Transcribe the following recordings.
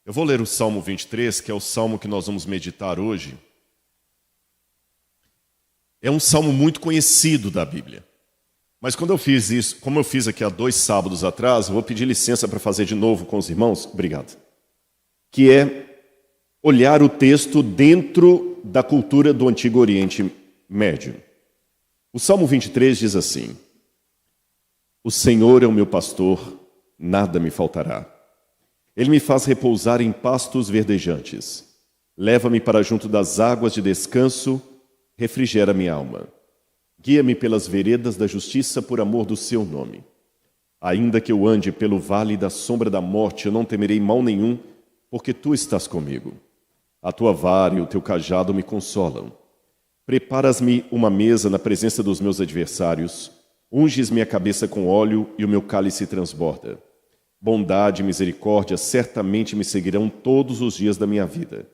Eu vou ler o Salmo 23, que é o salmo que nós vamos meditar hoje. É um salmo muito conhecido da Bíblia. Mas quando eu fiz isso, como eu fiz aqui há 2 sábados atrás, eu vou pedir licença para fazer de novo com os irmãos. Obrigado. Que é olhar o texto dentro da cultura do Antigo Oriente Médio. O Salmo 23 diz assim: O Senhor é o meu pastor, nada me faltará. Ele me faz repousar em pastos verdejantes. Leva-me para junto das águas de descanso, refrigera minha alma. Guia-me pelas veredas da justiça por amor do seu nome. Ainda que eu ande pelo vale da sombra da morte, eu não temerei mal nenhum, porque tu estás comigo. A tua vara e o teu cajado me consolam. Preparas-me uma mesa na presença dos meus adversários. Unges minha cabeça com óleo e o meu cálice transborda. Bondade e misericórdia certamente me seguirão todos os dias da minha vida,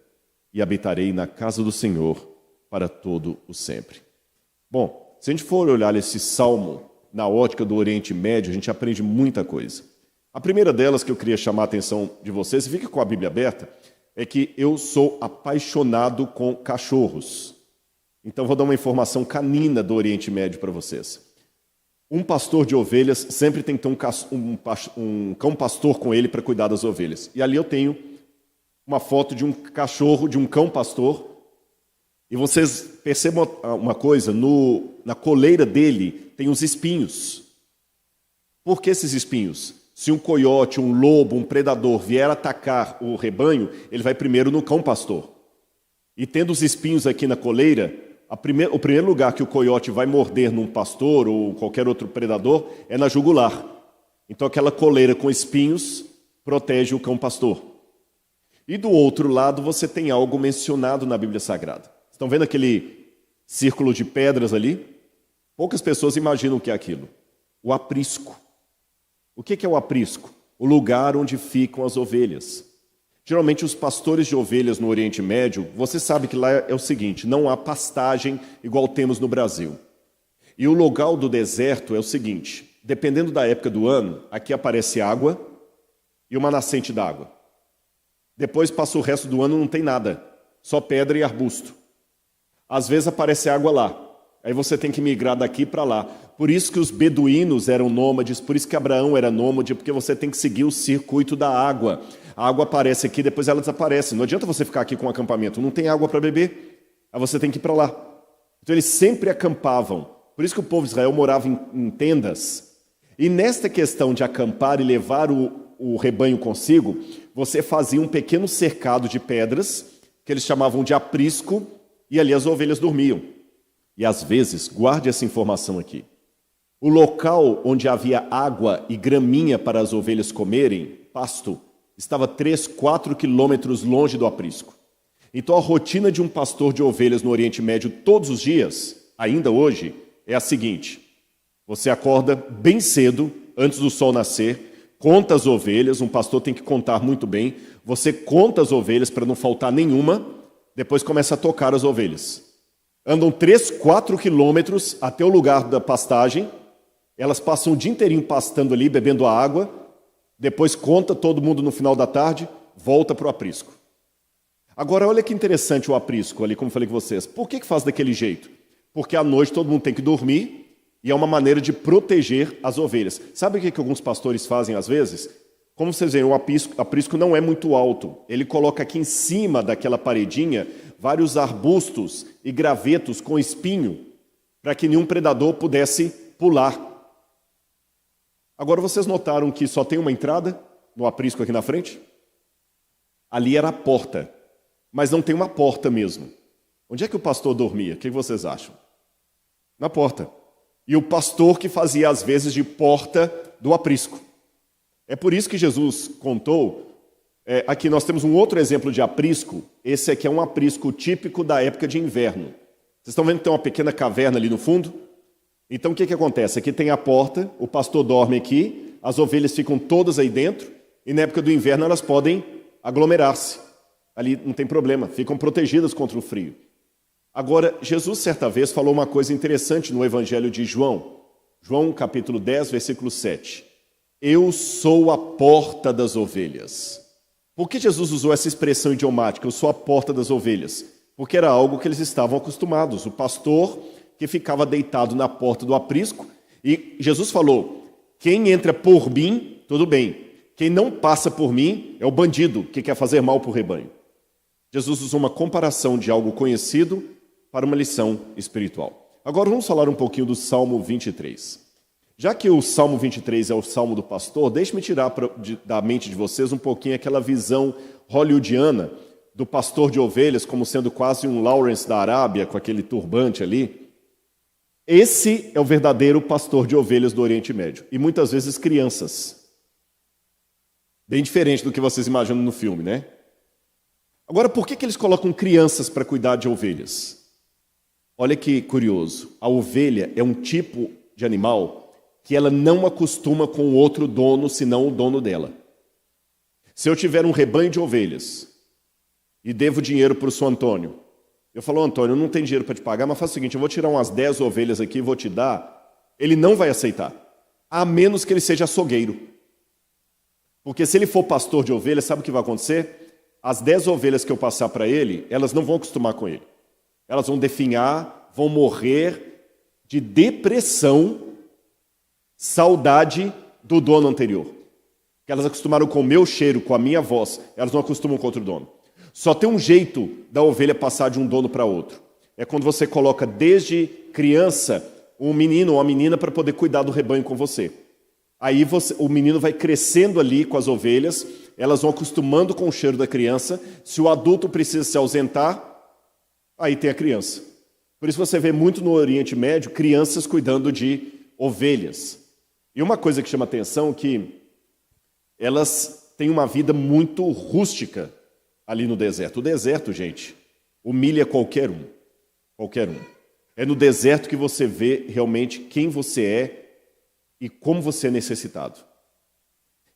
e habitarei na casa do Senhor para todo o sempre. Bom, se a gente for olhar esse salmo na ótica do Oriente Médio, a gente aprende muita coisa. A primeira delas que eu queria chamar a atenção de vocês, fique com a Bíblia aberta, é que eu sou apaixonado com cachorros. Então vou dar uma informação canina do Oriente Médio para vocês. Um pastor de ovelhas sempre tem que ter um cão pastor com ele para cuidar das ovelhas. E ali eu tenho uma foto de um cachorro, de um cão pastor. E vocês percebam uma coisa, na coleira dele tem uns espinhos. Por que esses espinhos? Se um coiote, um lobo, um predador vier atacar o rebanho, ele vai primeiro no cão pastor. E tendo os espinhos aqui na coleira, o primeiro lugar que o coiote vai morder num pastor ou qualquer outro predador é na jugular. Então aquela coleira com espinhos protege o cão pastor. E do outro lado você tem algo mencionado na Bíblia Sagrada. Estão vendo aquele círculo de pedras ali? Poucas pessoas imaginam o que é aquilo. O aprisco. O que é o aprisco? O lugar onde ficam as ovelhas. Geralmente os pastores de ovelhas no Oriente Médio, você sabe que lá é o seguinte, não há pastagem igual temos no Brasil. E o local do deserto é o seguinte, dependendo da época do ano, aqui aparece água e uma nascente d'água. Depois passa o resto do ano, não tem nada, só pedra e arbusto. Às vezes aparece água lá, aí você tem que migrar daqui para lá. Por isso que os beduínos eram nômades, por isso que Abraão era nômade, porque você tem que seguir o circuito da água. A água aparece aqui, depois ela desaparece. Não adianta você ficar aqui com um acampamento, não tem água para beber, aí você tem que ir para lá. Então eles sempre acampavam. Por isso que o povo de Israel morava em tendas. E nesta questão de acampar e levar o rebanho consigo, você fazia um pequeno cercado de pedras, que eles chamavam de aprisco, e ali as ovelhas dormiam. E às vezes, guarde essa informação aqui, o local onde havia água e graminha para as ovelhas comerem, pasto, estava 3, 4 quilômetros longe do aprisco. Então a rotina de um pastor de ovelhas no Oriente Médio todos os dias, ainda hoje, é a seguinte: você acorda bem cedo, antes do sol nascer, conta as ovelhas, um pastor tem que contar muito bem, você conta as ovelhas para não faltar nenhuma, depois começa a tocar as ovelhas. Andam 3, 4 quilômetros até o lugar da pastagem, elas passam o dia inteirinho pastando ali, bebendo a água, depois conta todo mundo no final da tarde, volta para o aprisco. Agora, olha que interessante o aprisco ali, como falei com vocês. Por que faz daquele jeito? Porque à noite todo mundo tem que dormir e é uma maneira de proteger as ovelhas. Sabe o que alguns pastores fazem às vezes? Como vocês veem, o aprisco não é muito alto. Ele coloca aqui em cima daquela paredinha vários arbustos e gravetos com espinho para que nenhum predador pudesse pular. Agora vocês notaram que só tem uma entrada no aprisco aqui na frente? Ali era a porta, mas não tem uma porta mesmo. Onde é que o pastor dormia? O que vocês acham? Na porta. E o pastor que fazia às vezes de porta do aprisco. É por isso que Jesus contou, aqui nós temos um outro exemplo de aprisco, esse aqui é um aprisco típico da época de inverno. Vocês estão vendo que tem uma pequena caverna ali no fundo? Então o que acontece? Aqui tem a porta, o pastor dorme aqui, as ovelhas ficam todas aí dentro, e na época do inverno elas podem aglomerar-se. Ali não tem problema, ficam protegidas contra o frio. Agora, Jesus certa vez falou uma coisa interessante no Evangelho de João. João capítulo 10, versículo 7. Eu sou a porta das ovelhas. Por que Jesus usou essa expressão idiomática, eu sou a porta das ovelhas? Porque era algo que eles estavam acostumados. O pastor que ficava deitado na porta do aprisco, e Jesus falou, quem entra por mim, tudo bem. Quem não passa por mim é o bandido que quer fazer mal para o rebanho. Jesus usou uma comparação de algo conhecido para uma lição espiritual. Agora vamos falar um pouquinho do Salmo 23. Já que o Salmo 23 é o Salmo do pastor, deixe-me tirar da mente de vocês um pouquinho aquela visão hollywoodiana do pastor de ovelhas como sendo quase um Lawrence da Arábia, com aquele turbante ali. Esse é o verdadeiro pastor de ovelhas do Oriente Médio. E muitas vezes crianças. Bem diferente do que vocês imaginam no filme, né? Agora, por que eles colocam crianças para cuidar de ovelhas? Olha que curioso. A ovelha é um tipo de animal que ela não acostuma com outro dono, senão o dono dela. Se eu tiver um rebanho de ovelhas e devo dinheiro para o seu Antônio, eu falo, Antônio, eu não tenho dinheiro para te pagar, mas faz o seguinte, eu vou tirar umas 10 ovelhas aqui e vou te dar. Ele não vai aceitar, a menos que ele seja açougueiro. Porque se ele for pastor de ovelhas, sabe o que vai acontecer? As 10 ovelhas que eu passar para ele, elas não vão acostumar com ele. Elas vão definhar, vão morrer de depressão, saudade do dono anterior. Porque elas acostumaram com o meu cheiro, com a minha voz, elas não acostumam com outro dono. Só tem um jeito da ovelha passar de um dono para outro. É quando você coloca desde criança um menino ou uma menina para poder cuidar do rebanho com você. Aí o menino vai crescendo ali com as ovelhas, elas vão acostumando com o cheiro da criança. Se o adulto precisa se ausentar, aí tem a criança. Por isso você vê muito no Oriente Médio crianças cuidando de ovelhas. E uma coisa que chama atenção é que elas têm uma vida muito rústica ali no deserto. O deserto, gente, humilha qualquer um. Qualquer um. É no deserto que você vê realmente quem você é e como você é necessitado.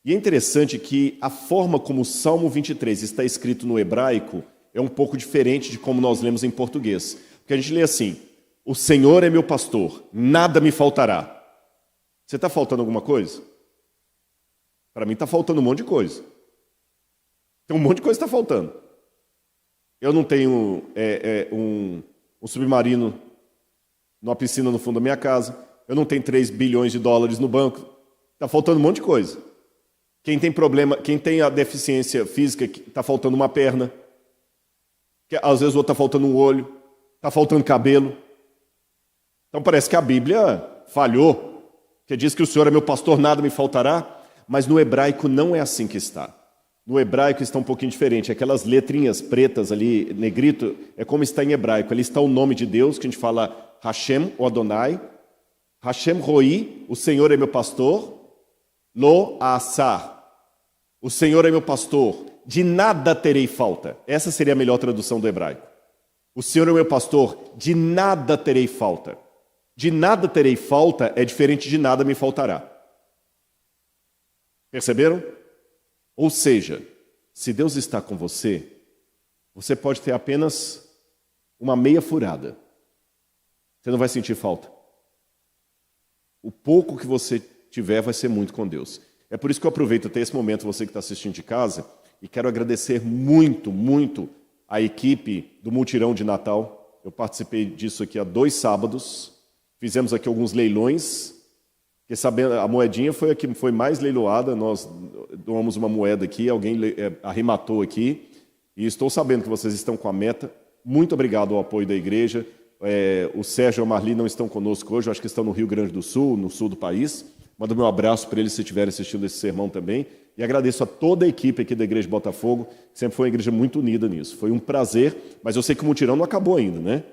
E é interessante que a forma como o Salmo 23 está escrito no hebraico é um pouco diferente de como nós lemos em português. Porque a gente lê assim, o Senhor é meu pastor, nada me faltará. Você está faltando alguma coisa? Para mim está faltando um monte de coisa. Tem um monte de coisa que está faltando. Eu não tenho um submarino numa piscina no fundo da minha casa. Eu não tenho 3 bilhões de dólares no banco. Está faltando um monte de coisa. Quem tem problema, quem tem a deficiência física, está faltando uma perna. Às vezes o outro está faltando um olho. Está faltando cabelo. Então parece que a Bíblia falhou. Que diz que o Senhor é meu pastor, nada me faltará. Mas no hebraico não é assim que está. No hebraico está um pouquinho diferente. Aquelas letrinhas pretas ali, negrito, é como está em hebraico. Ali está o nome de Deus, que a gente fala Hashem, ou Adonai. Hashem Roi, o Senhor é meu pastor. Lo Asar, o Senhor é meu pastor, de nada terei falta. Essa seria a melhor tradução do hebraico. O Senhor é meu pastor, de nada terei falta. De nada terei falta é diferente de nada me faltará. Perceberam? Ou seja, se Deus está com você, você pode ter apenas uma meia furada. Você não vai sentir falta. O pouco que você tiver vai ser muito com Deus. É por isso que eu aproveito até esse momento, você que está assistindo de casa, e quero agradecer muito, muito a equipe do Mutirão de Natal. Eu participei disso aqui há 2 sábados. Fizemos aqui alguns leilões. Porque sabendo, a moedinha foi a que foi mais leiloada. Nós doamos uma moeda aqui, alguém arrematou aqui. E estou sabendo que vocês estão com a meta. Muito obrigado ao apoio da igreja. O Sérgio e a Marli não estão conosco hoje, eu acho que estão no Rio Grande do Sul, no sul do país. Manda meu abraço para eles se estiverem assistindo esse sermão também. E agradeço a toda a equipe aqui da Igreja de Botafogo, que sempre foi uma igreja muito unida nisso. Foi um prazer, mas eu sei que o mutirão não acabou ainda, né?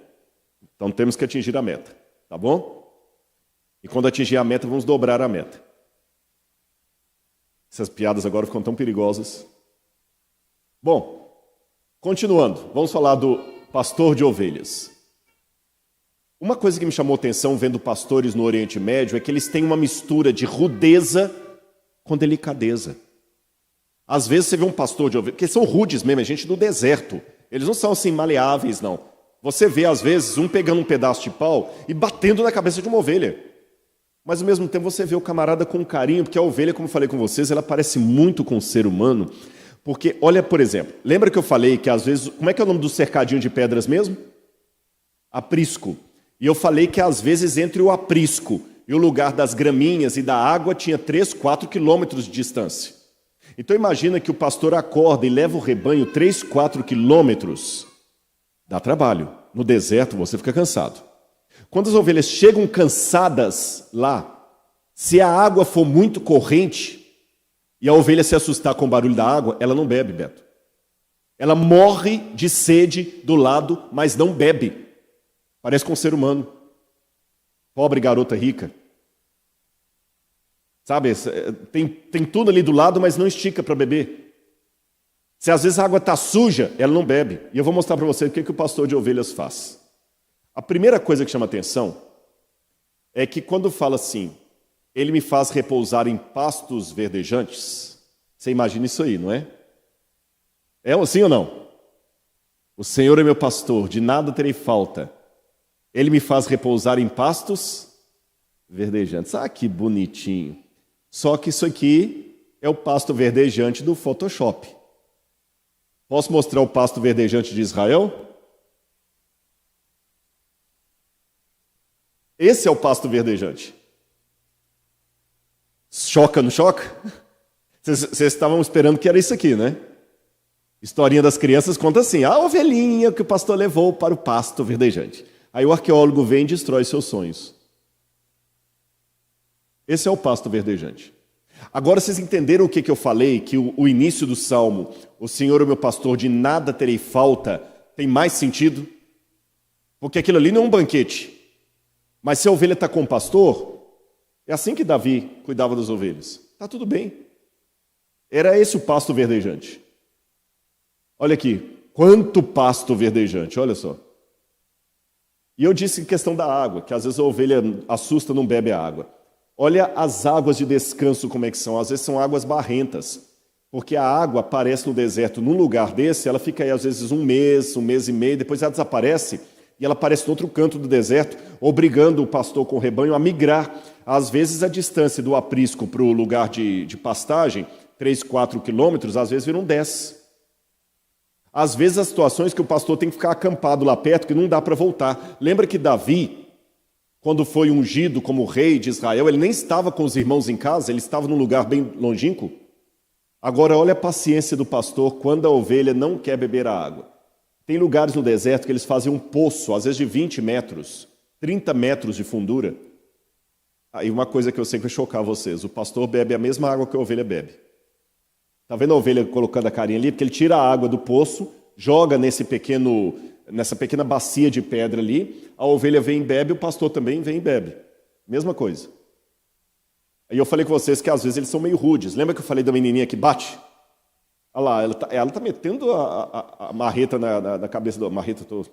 Então temos que atingir a meta, tá bom? E quando atingir a meta, vamos dobrar a meta. Essas piadas agora ficam tão perigosas. Bom, continuando, vamos falar do pastor de ovelhas. Uma coisa que me chamou a atenção vendo pastores no Oriente Médio é que eles têm uma mistura de rudeza com delicadeza. Às vezes você vê um pastor de ovelhas, porque são rudes mesmo, é gente do deserto. Eles não são assim maleáveis, não. Você vê às vezes um pegando um pedaço de pau e batendo na cabeça de uma ovelha. Mas ao mesmo tempo você vê o camarada com carinho, porque a ovelha, como eu falei com vocês, ela parece muito com o ser humano, Porque, olha, por exemplo, lembra que eu falei que às vezes, como é que é o nome do cercadinho de pedras mesmo? Aprisco. E eu falei que às vezes entre o aprisco e o lugar das graminhas e da água tinha 3, 4 quilômetros de distância. Então imagina que o pastor acorda e leva o rebanho 3, 4 quilômetros. Dá trabalho. No deserto você fica cansado. Quando as ovelhas chegam cansadas lá, se a água for muito corrente e a ovelha se assustar com o barulho da água, ela não bebe, Beto. Ela morre de sede do lado, mas não bebe. Parece com um ser humano. Pobre garota rica. Sabe, tem tudo ali do lado, mas não estica para beber. Se às vezes a água está suja, ela não bebe. E eu vou mostrar para você o que o pastor de ovelhas faz. A primeira coisa que chama atenção é que quando fala assim, ele me faz repousar em pastos verdejantes, você imagina isso aí, não é? É assim ou não? O Senhor é meu pastor, de nada terei falta. Ele me faz repousar em pastos verdejantes. Ah, que bonitinho. Só que isso aqui é o pasto verdejante do Photoshop. Posso mostrar o pasto verdejante de Israel? Esse é o pasto verdejante. Choca, não choca? Vocês estavam esperando que era isso aqui, né? Historinha das crianças conta assim, a ovelhinha que o pastor levou para o pasto verdejante. Aí o arqueólogo vem e destrói seus sonhos. Esse é o pasto verdejante. Agora vocês entenderam o que eu falei? Que o início do Salmo, o Senhor é o meu pastor, de nada terei falta, tem mais sentido? Porque aquilo ali não é um banquete. Mas se a ovelha está com o pastor, é assim que Davi cuidava das ovelhas. Está tudo bem. Era esse o pasto verdejante. Olha aqui, quanto pasto verdejante, olha só. E eu disse questão da água, que às vezes a ovelha assusta, não bebe a água. Olha as águas de descanso como é que são. Às vezes são águas barrentas, porque a água aparece no deserto. Num lugar desse, ela fica aí às vezes um mês e meio, depois ela desaparece e ela aparece no outro canto do deserto, obrigando o pastor com o rebanho a migrar. Às vezes a distância do aprisco para o lugar de pastagem, 3, 4 quilômetros, às vezes viram 10. Às vezes as situações que o pastor tem que ficar acampado lá perto, que não dá para voltar. Lembra que Davi, quando foi ungido como rei de Israel, ele nem estava com os irmãos em casa, ele estava num lugar bem longínquo. Agora olha a paciência do pastor quando a ovelha não quer beber a água. Tem lugares no deserto que eles fazem um poço, às vezes de 20 metros, 30 metros de fundura. Aí uma coisa que eu sei que vai chocar vocês, o pastor bebe a mesma água que a ovelha bebe. Está vendo a ovelha colocando a carinha ali? Porque ele tira a água do poço, joga nessa pequena bacia de pedra ali, a ovelha vem e bebe, o pastor também vem e bebe. Mesma coisa. Aí eu falei com vocês que às vezes eles são meio rudes. Lembra que eu falei da menininha que bate? Olha lá, ela tá metendo a marreta na cabeça do...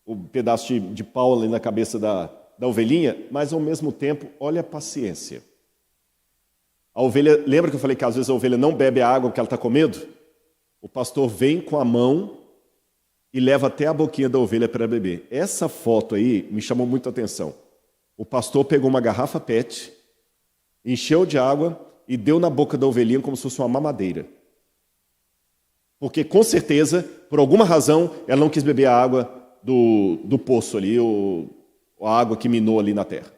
o pedaço de pau ali na cabeça da ovelhinha, mas ao mesmo tempo, olha a paciência. A ovelha, lembra que eu falei que às vezes a ovelha não bebe a água porque ela está com medo? O pastor vem com a mão e leva até a boquinha da ovelha para beber. Essa foto aí me chamou muito a atenção. O pastor pegou uma garrafa PET, encheu de água e deu na boca da ovelhinha como se fosse uma mamadeira. Porque com certeza, por alguma razão, ela não quis beber a água do poço ali, a água que minou ali na terra.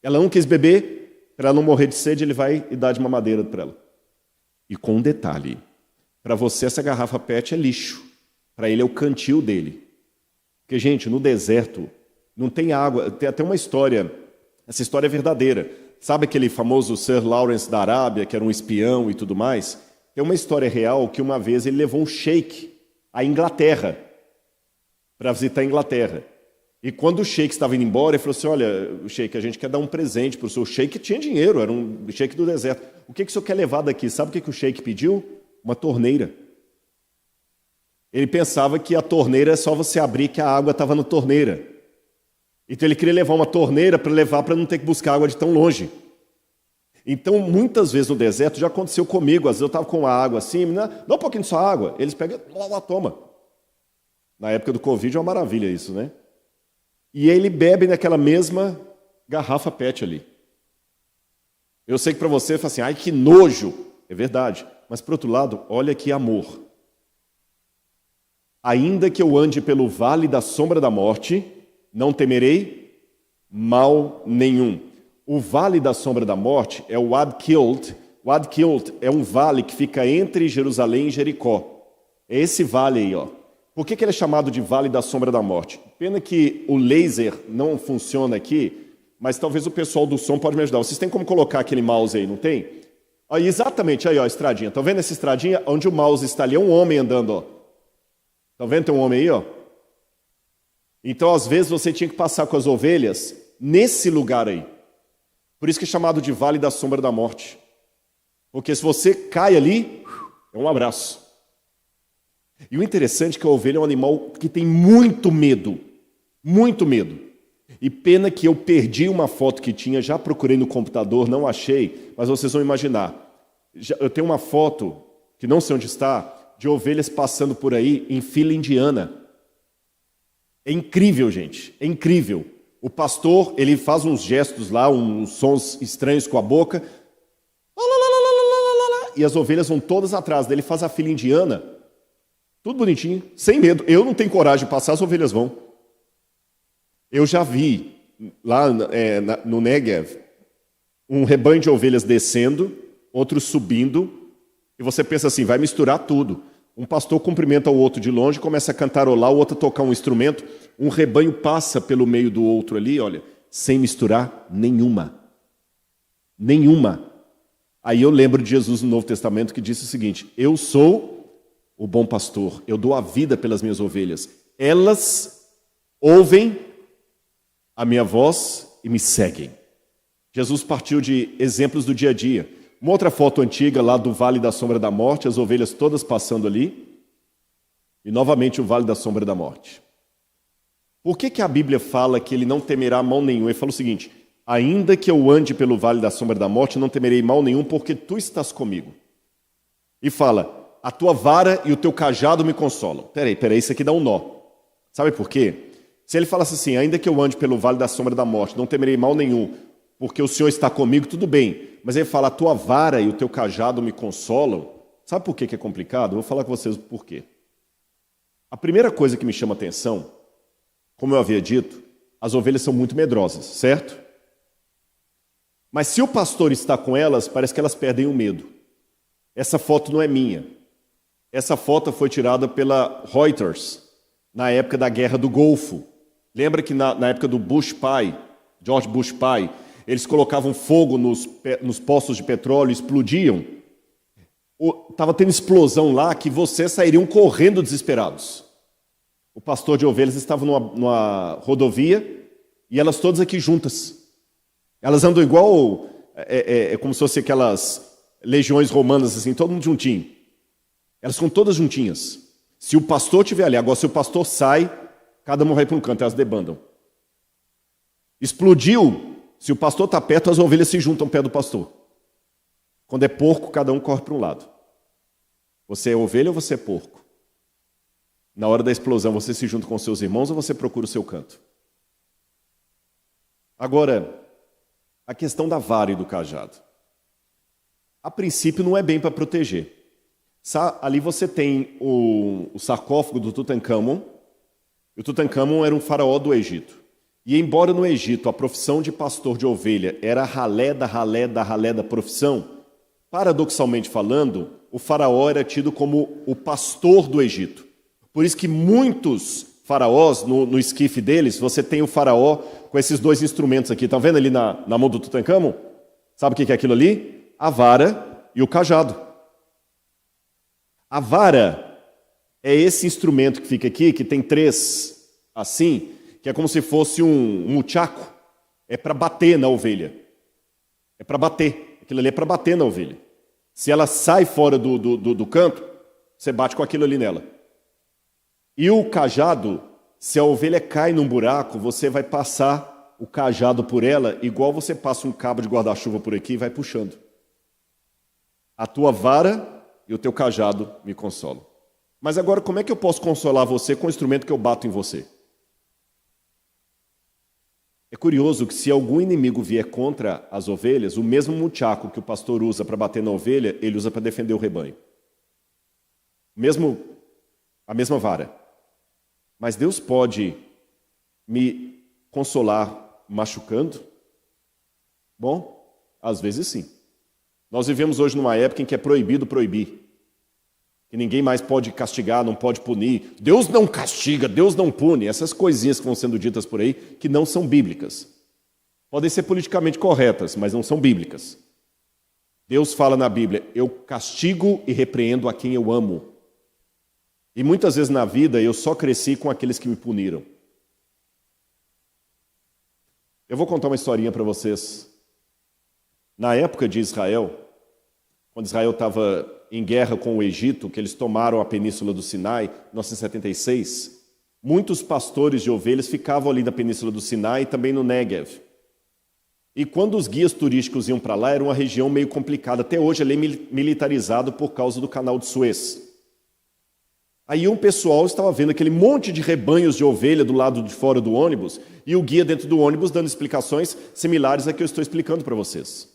Ela não quis beber. Para ela não morrer de sede, ele vai e dá de mamadeira para ela. E com um detalhe, para você essa garrafa PET é lixo, para ele é o cantil dele. Porque, gente, no deserto não tem água, tem até uma história, essa história é verdadeira. Sabe aquele famoso Sir Lawrence da Arábia, que era um espião e tudo mais? Tem uma história real que uma vez ele levou um sheik à Inglaterra, para visitar a Inglaterra. E quando o sheik estava indo embora, ele falou assim, olha, o sheik, a gente quer dar um presente para o seu sheik, que tinha dinheiro, era um sheik do deserto. O que o senhor quer levar daqui? Sabe o que o sheik pediu? Uma torneira. Ele pensava que a torneira é só você abrir que a água estava na torneira. Então ele queria levar uma torneira para levar para não ter que buscar água de tão longe. Então, muitas vezes no deserto, já aconteceu comigo, às vezes eu estava com a água assim, dá um pouquinho de sua água. Eles pegam, lá, toma. Na época do Covid é uma maravilha isso, né? E ele bebe naquela mesma garrafa PET ali. Eu sei que para você, fala assim, ai que nojo. é verdade. Mas, por outro lado, olha que amor. Ainda que eu ande pelo vale da sombra da morte, não temerei mal nenhum. O vale da sombra da morte é o Ad-Kilt. O Ad-Kilt é um vale que fica entre Jerusalém e Jericó. É esse vale aí, ó. Por que ele é chamado de vale da sombra da morte? Pena que o laser não funciona aqui, mas talvez o pessoal do som pode me ajudar. Vocês têm como colocar aquele mouse aí, não tem? Aí, exatamente, aí ó, a estradinha. Estão vendo essa estradinha? Onde o mouse está ali, é um homem andando, ó. Estão vendo? Tem um homem aí, ó. Então, às vezes, você tinha que passar com as ovelhas nesse lugar aí. Por isso que é chamado de vale da sombra da morte. Porque se você cai ali, é um abraço. E o interessante é que a ovelha é um animal que tem muito medo. Muito medo. E pena que eu perdi uma foto que tinha, já procurei no computador, não achei, mas vocês vão imaginar. Eu tenho uma foto, que não sei onde está, de ovelhas passando por aí em fila indiana. É incrível, gente, é incrível. O pastor, ele faz uns gestos lá, uns sons estranhos com a boca, e as ovelhas vão todas atrás dele, faz a fila indiana, tudo bonitinho, sem medo. Eu não tenho coragem de passar, as ovelhas vão. Eu já vi, lá no Negev, um rebanho de ovelhas descendo, outros subindo, e você pensa assim, vai misturar tudo. Um pastor cumprimenta o outro de longe, começa a cantarolar, o outro a tocar um instrumento, um rebanho passa pelo meio do outro ali, olha, sem misturar nenhuma. Nenhuma. Aí eu lembro de Jesus no Novo Testamento que disse o seguinte, eu sou o bom pastor, eu dou a vida pelas minhas ovelhas. Elas ouvem a minha voz e me seguem. Jesus partiu de exemplos do dia a dia. Uma outra foto antiga lá do Vale da Sombra da Morte, as ovelhas todas passando ali. E novamente o Vale da Sombra da Morte. Por que a Bíblia fala que ele não temerá mal nenhum? Ele fala o seguinte, ainda que eu ande pelo Vale da Sombra da Morte, não temerei mal nenhum, porque tu estás comigo. E fala, a tua vara e o teu cajado me consolam. Peraí, isso aqui dá um nó. Sabe por quê? Se ele falasse assim, ainda que eu ande pelo Vale da Sombra da Morte, não temerei mal nenhum, porque o Senhor está comigo, tudo bem. Mas ele fala, a tua vara e o teu cajado me consolam. Sabe por que é complicado? Eu vou falar com vocês o porquê. A primeira coisa que me chama a atenção, como eu havia dito, as ovelhas são muito medrosas, certo? Mas se o pastor está com elas, parece que elas perdem o medo. Essa foto não é minha. Essa foto foi tirada pela Reuters, na época da Guerra do Golfo. Lembra que na época do Bush pai, George Bush pai, eles colocavam fogo nos poços de petróleo, explodiam. Estava tendo explosão lá que vocês sairiam correndo desesperados. O pastor de ovelhas estava numa rodovia e elas todas aqui juntas. Elas andam igual, como se fossem aquelas legiões romanas, assim, todo mundo juntinho. Elas ficam todas juntinhas. Se o pastor estiver ali, agora se o pastor sai, cada uma vai para um canto, elas debandam. Explodiu. Se o pastor está perto, as ovelhas se juntam perto do pastor. Quando é porco, cada um corre para um lado. Você é ovelha ou você é porco? Na hora da explosão, você se junta com seus irmãos ou você procura o seu canto? Agora, a questão da vara e do cajado. A princípio, não é bem para proteger. Ali você tem o sarcófago do Tutankhamon. O Tutankhamon era um faraó do Egito. E embora no Egito a profissão de pastor de ovelha era a ralé da profissão, paradoxalmente falando, o faraó era tido como o pastor do Egito. Por isso que muitos faraós, no esquife deles, você tem o faraó com esses dois instrumentos aqui. Estão vendo ali na mão do Tutankhamon? Sabe o que é aquilo ali? A vara e o cajado. A vara é esse instrumento que fica aqui, que tem três assim, que é como se fosse um muchaco, é para bater na ovelha. É para bater. Aquilo ali é para bater na ovelha. Se ela sai fora do canto, você bate com aquilo ali nela. E o cajado, se a ovelha cai num buraco, você vai passar o cajado por ela, igual você passa um cabo de guarda-chuva por aqui e vai puxando. A tua vara e o teu cajado me consolam. Mas agora, como é que eu posso consolar você com o instrumento que eu bato em você? É curioso que se algum inimigo vier contra as ovelhas, o mesmo muchaco que o pastor usa para bater na ovelha, ele usa para defender o rebanho. A mesma vara. Mas Deus pode me consolar machucando? Bom, às vezes sim. Nós vivemos hoje numa época em que é proibido proibir. Que ninguém mais pode castigar, não pode punir. Deus não castiga, Deus não pune. Essas coisinhas que vão sendo ditas por aí, que não são bíblicas. Podem ser politicamente corretas, mas não são bíblicas. Deus fala na Bíblia, eu castigo e repreendo a quem eu amo. E muitas vezes na vida eu só cresci com aqueles que me puniram. Eu vou contar uma historinha para vocês. Na época de Israel, quando Israel estava em guerra com o Egito, que eles tomaram a península do Sinai, em 1976, muitos pastores de ovelhas ficavam ali na península do Sinai e também no Negev. E quando os guias turísticos iam para lá, era uma região meio complicada. Até hoje ele é militarizado por causa do canal de Suez. Aí um pessoal estava vendo aquele monte de rebanhos de ovelha do lado de fora do ônibus e o guia dentro do ônibus dando explicações similares a que eu estou explicando para vocês.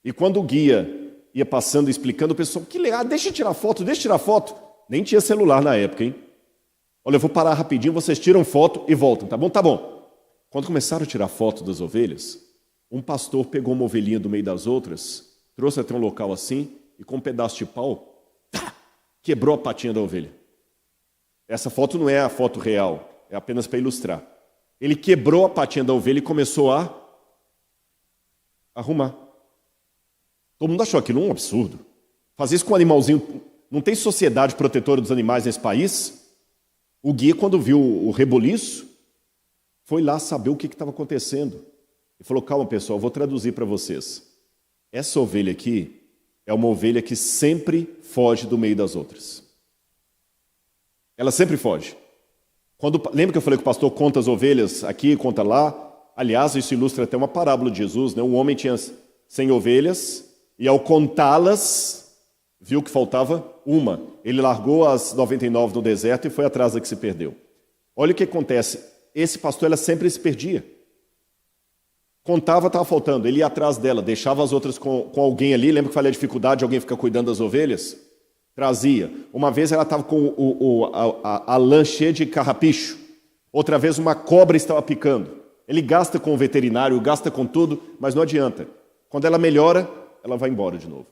E quando o guia ia passando e explicando, o pessoal, que legal, deixa eu tirar foto. Nem tinha celular na época, hein? Olha, eu vou parar rapidinho, vocês tiram foto e voltam, tá bom? Tá bom. Quando começaram a tirar foto das ovelhas, um pastor pegou uma ovelhinha do meio das outras, trouxe até um local assim, e com um pedaço de pau, quebrou a patinha da ovelha. Essa foto não é a foto real, é apenas para ilustrar. Ele quebrou a patinha da ovelha e começou a arrumar. Todo mundo achou aquilo um absurdo. Fazer isso com um animalzinho. Não tem sociedade protetora dos animais nesse país? O guia, quando viu o reboliço, foi lá saber o que estava acontecendo. E falou, calma pessoal, eu vou traduzir para vocês. Essa ovelha aqui é uma ovelha que sempre foge do meio das outras. Ela sempre foge. Lembra que eu falei que o pastor conta as ovelhas aqui, conta lá? Aliás, isso ilustra até uma parábola de Jesus, né? Um homem tinha 100 ovelhas, e ao contá-las, viu que faltava uma. Ele largou as 99 no deserto e foi atrás da que se perdeu. Olha o que acontece. Esse pastor, ela sempre se perdia. Contava, estava faltando. Ele ia atrás dela, deixava as outras com alguém ali. Lembra que falei a dificuldade de alguém ficar cuidando das ovelhas? Trazia. Uma vez ela estava com a lã cheia de carrapicho. Outra vez uma cobra estava picando. Ele gasta com o veterinário, gasta com tudo, mas não adianta. Quando ela melhora, ela vai embora de novo.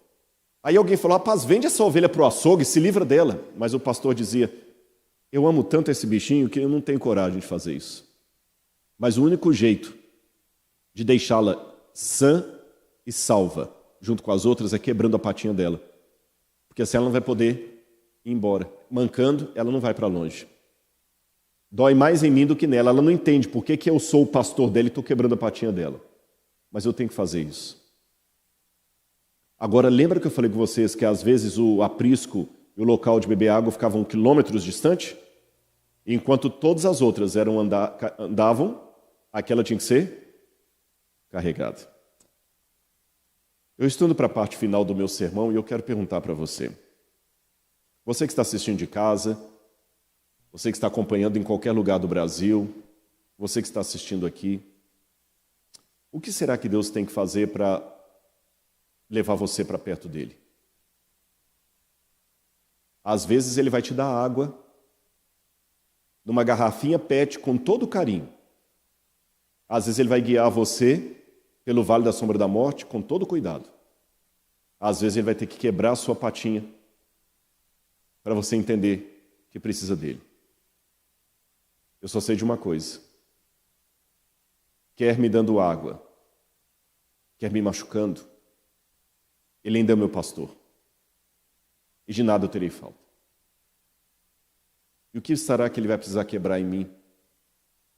Aí alguém falou, rapaz, vende essa ovelha para o açougue, se livra dela. Mas o pastor dizia, eu amo tanto esse bichinho que eu não tenho coragem de fazer isso. Mas o único jeito de deixá-la sã e salva, junto com as outras, é quebrando a patinha dela. Porque assim ela não vai poder ir embora. Mancando, ela não vai para longe. Dói mais em mim do que nela. Ela não entende por que eu sou o pastor dela e estou quebrando a patinha dela. Mas eu tenho que fazer isso. Agora, lembra que eu falei com vocês que às vezes o aprisco e o local de beber água ficavam quilômetros distante? Enquanto todas as outras andavam, aquela tinha que ser carregada. Eu estou indo para a parte final do meu sermão e eu quero perguntar para você. Você que está assistindo de casa, você que está acompanhando em qualquer lugar do Brasil, você que está assistindo aqui, o que será que Deus tem que fazer para levar você para perto dele? Às vezes ele vai te dar água numa garrafinha PET com todo carinho. Às vezes ele vai guiar você pelo vale da sombra da morte com todo cuidado. Às vezes ele vai ter que quebrar a sua patinha para você entender que precisa dele. Eu só sei de uma coisa. Quer me dando água, quer me machucando, ele ainda é meu pastor. E de nada eu terei falta. E o que será que ele vai precisar quebrar em mim?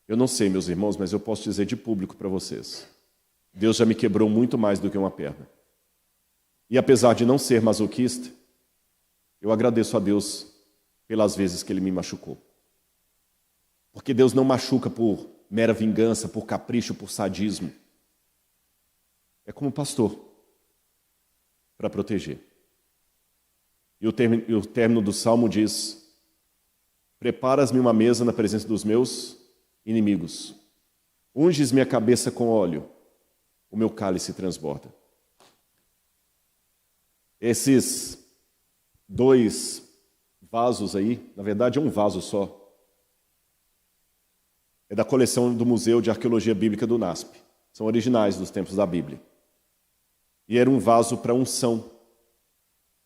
Eu não sei, meus irmãos, mas eu posso dizer de público para vocês. Deus já me quebrou muito mais do que uma perna. E apesar de não ser masoquista, eu agradeço a Deus pelas vezes que ele me machucou. Porque Deus não machuca por mera vingança, por capricho, por sadismo. É como pastor, para proteger. E o término do Salmo diz: preparas-me uma mesa na presença dos meus inimigos. Unges minha cabeça com óleo, o meu cálice transborda. Esses 2 vasos aí, na verdade é um vaso só, é da coleção do Museu de Arqueologia Bíblica do NASP. São originais dos tempos da Bíblia. E era um vaso para unção.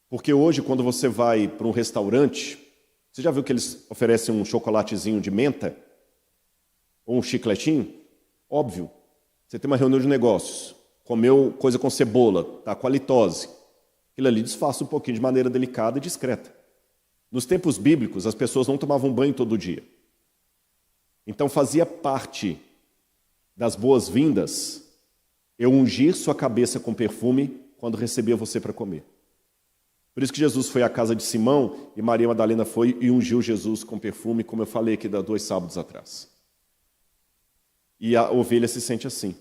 Porque hoje, quando você vai para um restaurante, você já viu que eles oferecem um chocolatezinho de menta? Ou um chicletinho? Óbvio. Você tem uma reunião de negócios, comeu coisa com cebola, está com halitose. Aquilo ali disfarça um pouquinho de maneira delicada e discreta. Nos tempos bíblicos, as pessoas não tomavam banho todo dia. Então fazia parte das boas-vindas eu ungir sua cabeça com perfume quando recebia você para comer. Por isso que Jesus foi à casa de Simão e Maria Madalena foi e ungiu Jesus com perfume, como eu falei aqui há 2 sábados atrás. E a ovelha se sente assim.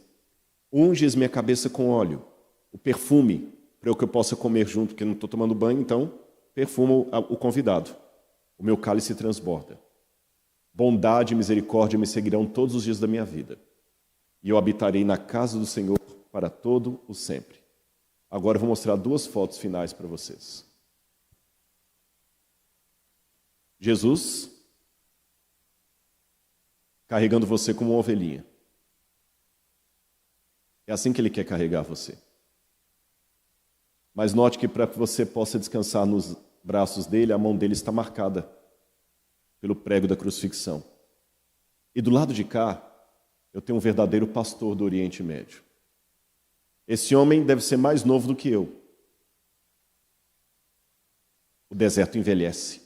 Unges minha cabeça com óleo, o perfume, para que eu possa comer junto, porque não estou tomando banho, então perfumo o convidado. O meu cálice transborda. Bondade e misericórdia me seguirão todos os dias da minha vida. E eu habitarei na casa do Senhor para todo o sempre. Agora eu vou mostrar 2 fotos finais para vocês. Jesus carregando você como uma ovelhinha. É assim que Ele quer carregar você. Mas note que para que você possa descansar nos braços dele, a mão dele está marcada pelo prego da crucifixão. E do lado de cá, eu tenho um verdadeiro pastor do Oriente Médio. Esse homem deve ser mais novo do que eu. O deserto envelhece.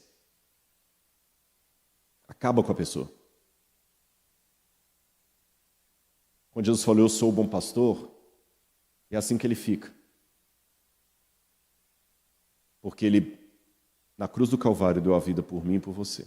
Acaba com a pessoa. Quando Jesus falou, eu sou o bom pastor, é assim que ele fica. Porque ele, na cruz do Calvário, deu a vida por mim e por você.